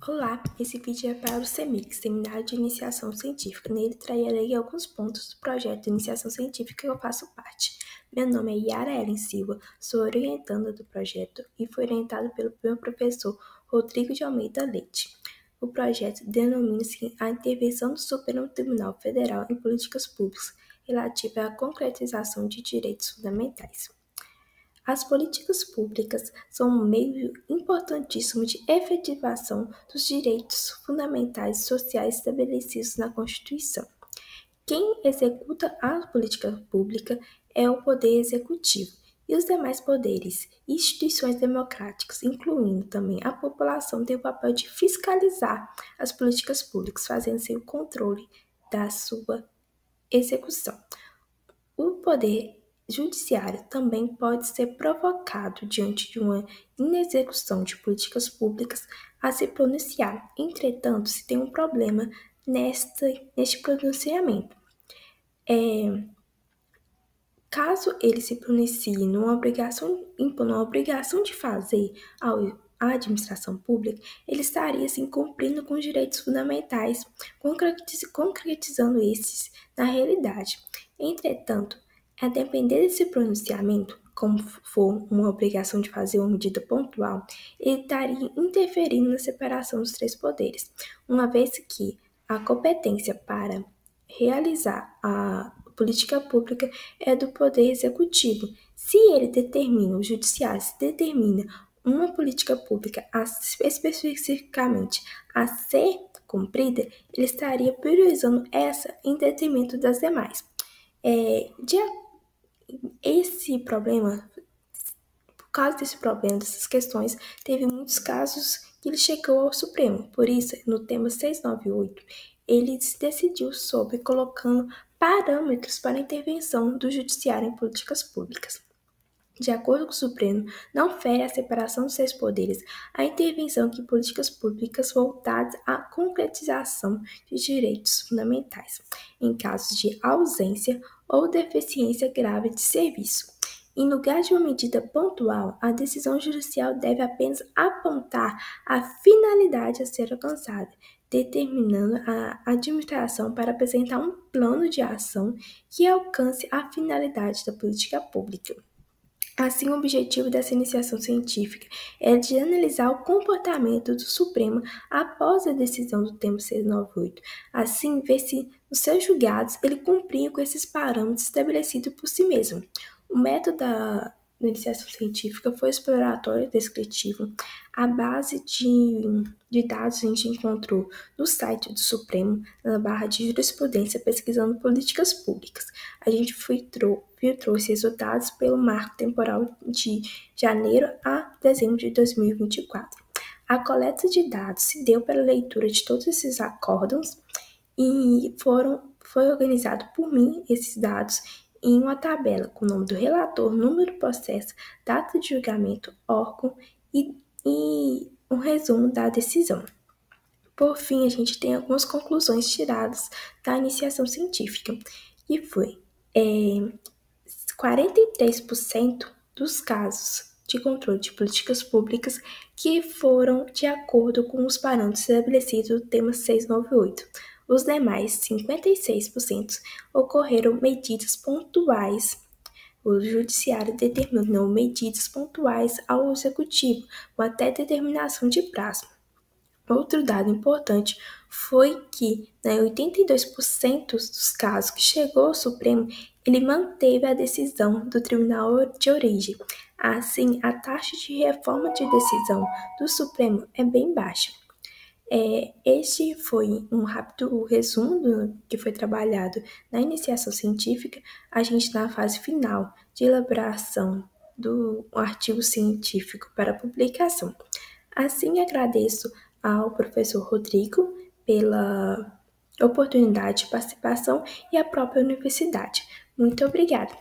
Olá, esse vídeo é para o CEMIC, Seminário de Iniciação Científica. Nele trarei alguns pontos do projeto de iniciação científica que eu faço parte. Meu nome é Yara Ellen Silva, sou orientanda do projeto e fui orientado pelo meu professor Rodrigo de Almeida Leite. O projeto denomina-se a intervenção do Supremo Tribunal Federal em políticas públicas relativa à concretização de direitos fundamentais. As políticas públicas são um meio importantíssimo de efetivação dos direitos fundamentais e sociais estabelecidos na Constituição. Quem executa a política pública é o Poder Executivo e os demais poderes e instituições democráticas, incluindo também a população, têm o papel de fiscalizar as políticas públicas, fazendo-se o controle da sua execução. O Poder Judiciário também pode ser provocado diante de uma inexecução de políticas públicas a se pronunciar. Entretanto, se tem um problema neste pronunciamento. Caso ele se pronuncie impondo uma obrigação de fazer à administração pública, ele estaria assim, cumprindo com os direitos fundamentais, concretizando esses na realidade. Entretanto, a depender desse pronunciamento, como for uma obrigação de fazer uma medida pontual, ele estaria interferindo na separação dos três poderes, uma vez que a competência para realizar a política pública é do Poder Executivo. Se ele determina, o Judiciário se determina uma política pública especificamente a ser cumprida, ele estaria priorizando essa em detrimento das demais. Por causa desse problema, dessas questões, teve muitos casos que ele chegou ao Supremo. Por isso, no tema 698, ele se decidiu sobre colocando parâmetros para a intervenção do Judiciário em políticas públicas. De acordo com o Supremo, não fere a separação dos seus poderes a intervenção em políticas públicas voltadas à concretização de direitos fundamentais, em casos de ausência ou deficiência grave de serviço. Em lugar de uma medida pontual, a decisão judicial deve apenas apontar a finalidade a ser alcançada, determinando a administração para apresentar um plano de ação que alcance a finalidade da política pública. Assim, o objetivo dessa iniciação científica é de analisar o comportamento do Supremo após a decisão do tema 698. Assim, ver se, nos seus julgados, ele cumpria com esses parâmetros estabelecidos por si mesmo. O método da iniciação científica foi exploratório e descritivo. A base de dados a gente encontrou no site do Supremo, na barra de jurisprudência, pesquisando políticas públicas. A gente filtrou esses resultados pelo marco temporal de janeiro a dezembro de 2024. A coleta de dados se deu pela leitura de todos esses acórdãos e foi organizado por mim esses dados em uma tabela com o nome do relator, número do processo, data de julgamento, órgão e um resumo da decisão. Por fim, a gente tem algumas conclusões tiradas da iniciação científica, que foi 43% dos casos de controle de políticas públicas que foram de acordo com os parâmetros estabelecidos no tema 698. Os demais, 56%, ocorreram medidas pontuais. O Judiciário determinou medidas pontuais ao Executivo, com até determinação de prazo. Outro dado importante foi que, em 82% dos casos que chegou ao Supremo, ele manteve a decisão do Tribunal de Origem. Assim, a taxa de reforma de decisão do Supremo é bem baixa. Este foi um rápido resumo do que foi trabalhado na iniciação científica. A gente está na fase final de elaboração do artigo científico para publicação. Assim, agradeço ao professor Rodrigo pela oportunidade de participação e à própria universidade. Muito obrigada!